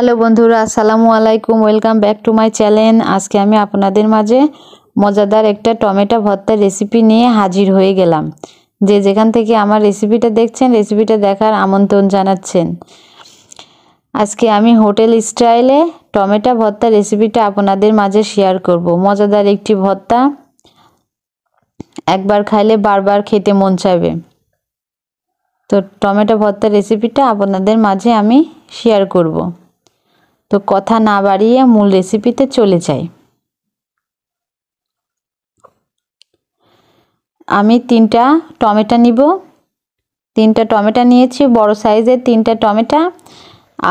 Hello বন্ধুরা, আসসালামু আলাইকুম। Welcome back to my channel. আজকে আমি আপনাদের মাঝে মজাদার একটা টমেটো ভর্তা রেসিপি নিয়ে হাজির হয়ে গেলাম। যে যেখান থেকে আমার রেসিপিটা দেখছেন, রেসিপিটা দেখার আমন্ত্রণ জানাচ্ছেন। আজকে আমি হোটেল স্টাইলে টমেটো ভর্তা রেসিপিটা আপনাদের মাঝে শেয়ার করব। মজাদার একটি ভর্তা, একবার খাইলে বারবার খেতে মন চাইবে। তো টমেটো ভর্তা রেসিপিটা আপনাদের মাঝে আমি শেয়ার করব। তো কথা না বাড়িয়ে মূল রেসিপিতে চলে যাই। আমি 3টা টমেটো নিব। 3টা টমেটো নিয়েছি, বড় সাইজের 3টা টমেটো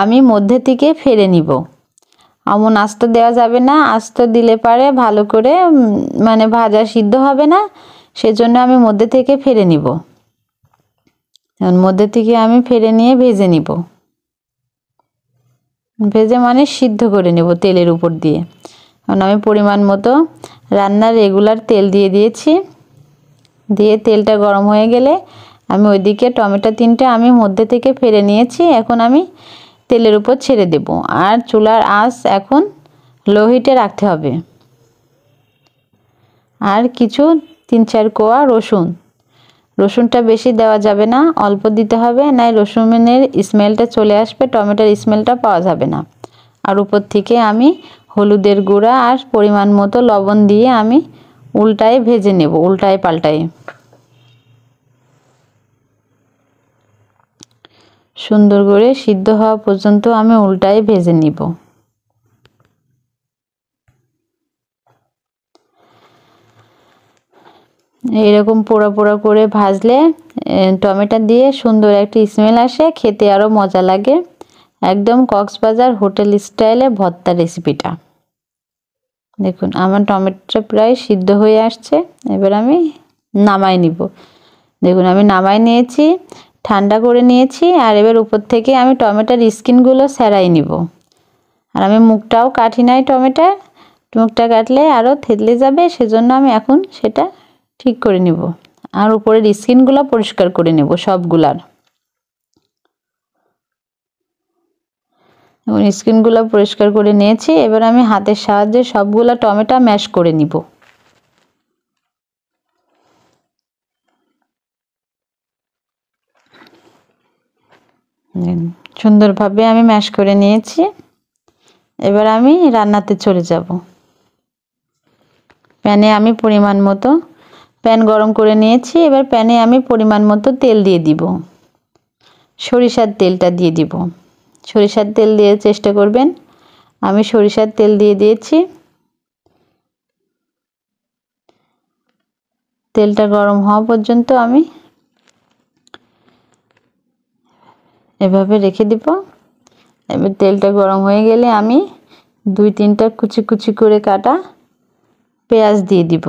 আমি মধ্যে থেকে ফেলে নিব। এমন আস্ত দেওয়া যাবে না, আস্ত দিলে পারে ভালো করে মানে ভাজা সিদ্ধ হবে না, সেজন্য আমি মধ্যে থেকে ফেলে নিব। মধ্যে থেকে আমি ফেলে নিয়ে ভেজে নিব। ভেজে মানে সিদ্ধ করে নেব তেলের উপর দিয়ে। কারণ আমি পরিমাণ মতো রান্নার রেগুলার তেল দিয়ে দিয়েছি। দিয়ে তেলটা গরম হয়ে গেলে আমি ওইদিকে টমেটো 3টে আমি মধ্যে থেকে ফেলে নিয়েছি। এখন আমি তেলের উপর ছেড়ে দেব। আর চুলার আঁচ এখন লো হিটে রাখতে হবে। আর কিছু 3-4 কোয়া রসুনটা বেশি দেওয়া যাবে না, অল্প দিতে হবে, নাই রসুনের স্মেলটা চলে আসবে, টমেটোর স্মেলটা পাওয়া যাবে না। আর উপর থেকে আমি হলুদের গুঁড়া আর পরিমাণ মতো লবণ দিয়ে আমি উল্টায় ভেজে নেব, উল্টায় পাল্টায় সুন্দর করে সিদ্ধ হওয়া পর্যন্ত আমি উল্টায় ভেজে নিব। এইরকম পোড়া পোড়া করে ভাজলে টমেটো দিয়ে সুন্দর একটা স্মেল আসে, খেতে আরও মজা লাগে। একদম কক্সবাজার হোটেল স্টাইলে ভর্তা রেসিপিটা। দেখুন আমার টমেটোটা প্রায় সিদ্ধ হয়ে আসছে। এবার আমি নামাই নিব। দেখুন আমি নামাই নিয়েছি, ঠান্ডা করে নিয়েছি। আর এবার উপর থেকে আমি টমেটোর স্কিনগুলো ছাড়াই নিব। আর আমি মুখটাও কাটি নাই টমেটোর, মুখটা কাটলে আরও থেতলে যাবে, সেজন্য আমি এখন সেটা ঠিক করে নিব। আর উপরের স্কিনগুলো পরিষ্কার করে নেব সবগুলার। এবং স্কিনগুলো পরিষ্কার করে নিয়েছি। এবার আমি হাতের সাহায্যে সবগুলো টমেটো ম্যাশ করে নিব। সুন্দরভাবে আমি ম্যাশ করে নিয়েছি। এবার আমি রান্নাতে চলে যাব। প্যানে আমি পরিমাণ মতো প্যান গরম করে নিয়েছি। এবার প্যানে আমি পরিমাণ মতো তেল দিয়ে দিব। সরিষার তেলটা দিয়ে দিব। সরিষার তেল দিয়ে চেষ্টা করবেন। আমি সরিষার তেল দিয়ে দিয়েছি। তেলটা গরম হওয়া পর্যন্ত আমি এভাবে রেখে দিব। এবার তেলটা গরম হয়ে গেলে আমি 2-3টা কুচি কুচি করে কাটা পেঁয়াজ দিয়ে দিব।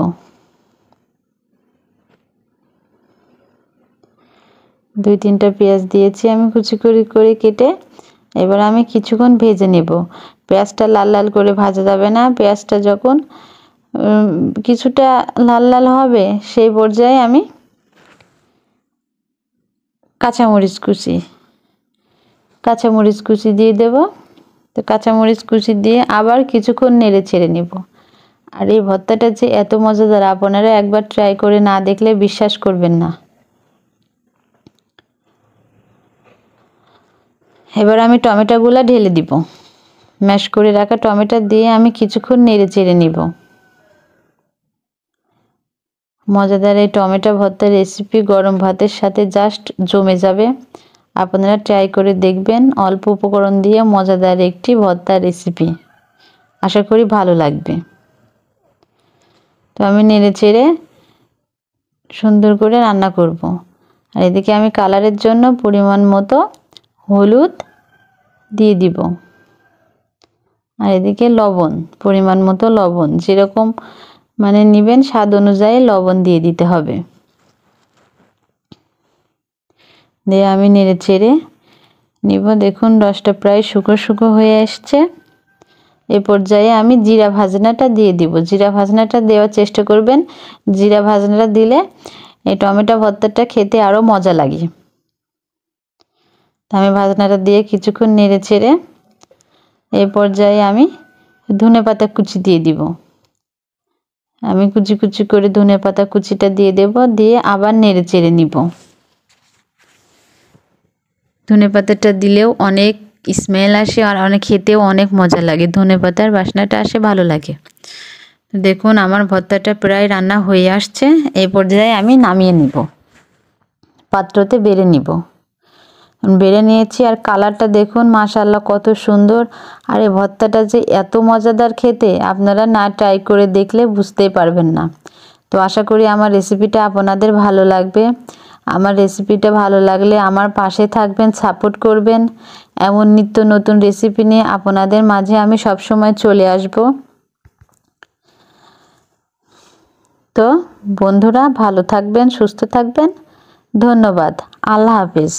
2-3টা পেঁয়াজ দিয়েছি আমি কুচি করে করে কেটে। এবার আমি কিছুক্ষণ ভেজে নেব। পেঁয়াজটা লাল লাল করে ভাজা যাবে না। পেঁয়াজটা যখন কিছুটা লাল লাল হবে, সেই পর্যায়ে আমি কাঁচামরিচ কুচি দিয়ে দেব। তো কাঁচামরিচ কুচি দিয়ে আবার কিছুক্ষণ নেড়ে ছেড়ে নেব। আর এই ভর্তাটা যে এত মজাদার, আপনারা একবার ট্রাই করে না দেখলে বিশ্বাস করবেন না। এবার আমি টমেটোগুলো ঢেলে দিব। ম্যাশ করে রাখা টমেটো দিয়ে আমি কিছুক্ষণ নেড়ে চেড়ে নিব। মজাদার এই টমেটো ভর্তা রেসিপি গরম ভাতের সাথে জাস্ট জমে যাবে। আপনারা ট্রাই করে দেখবেন। অল্প উপকরণ দিয়ে মজাদার একটি ভর্তা রেসিপি, আশা করি ভালো লাগবে। তো আমি নেড়ে চেড়ে সুন্দর করে রান্না করব। আর এদিকে আমি কালারের জন্য পরিমাণ মতো হলুদ দিয়ে দিব। আর এদিকে লবণ, পরিমাণ মতো লবণ, যেরকম মানে নেবেন স্বাদ অনুযায়ী লবণ দিয়ে দিতে হবে। দিয়ে আমি নেড়ে চেড়ে নিব। দেখুন রসটা প্রায় শুকো শুকো হয়ে আসছে। এ পর্যায়ে আমি জিরা ভাজনাটা দিয়ে দিব। জিরা ভাজনাটা দেওয়ার চেষ্টা করবেন। জিরা ভাজনাটা দিলে এই টমেটো ভর্তাটা খেতে আরও মজা লাগে। আমি ভাজনাটা দিয়ে কিছুক্ষণ নেড়ে চেড়ে এই পর্যায়ে আমি ধনেপাতা কুচি দিয়ে দিব। আমি কুচি কুচি করে ধনেপাতা কুচিটা দিয়ে দেব, দিয়ে আবার নেড়ে চেড়ে নিব। ধনেপাতাটা দিলেও অনেক স্মেল আসে আর অনেক খেতেও অনেক মজা লাগে, ধনেপাতার বাসনাটা আসে, ভালো লাগে। দেখুন আমার ভর্তাটা প্রায় রান্না হয়ে আসছে। এই পর্যায়ে আমি নামিয়ে নিব, পাত্রতে বেড়ে নিব। বেড়ে নিয়েছি আর কালারটা দেখুন মাশাআল্লাহ কত সুন্দর। আর এই ভর্তাটা যে এত মজাদার খেতে, আপনারা না ট্রাই করে দেখলে বুঝতেই পারবেন না। তো আশা করি আমার রেসিপিটা আপনাদের ভালো লাগবে। আমার রেসিপিটা ভালো লাগলে আমার পাশে থাকবেন, সাপোর্ট করবেন। এমন নিত্য নতুন রেসিপি নিয়ে আপনাদের মাঝে আমি সবসময় চলে আসব। তো বন্ধুরা ভালো থাকবেন, সুস্থ থাকবেন। ধন্যবাদ। আল্লাহ হাফেজ।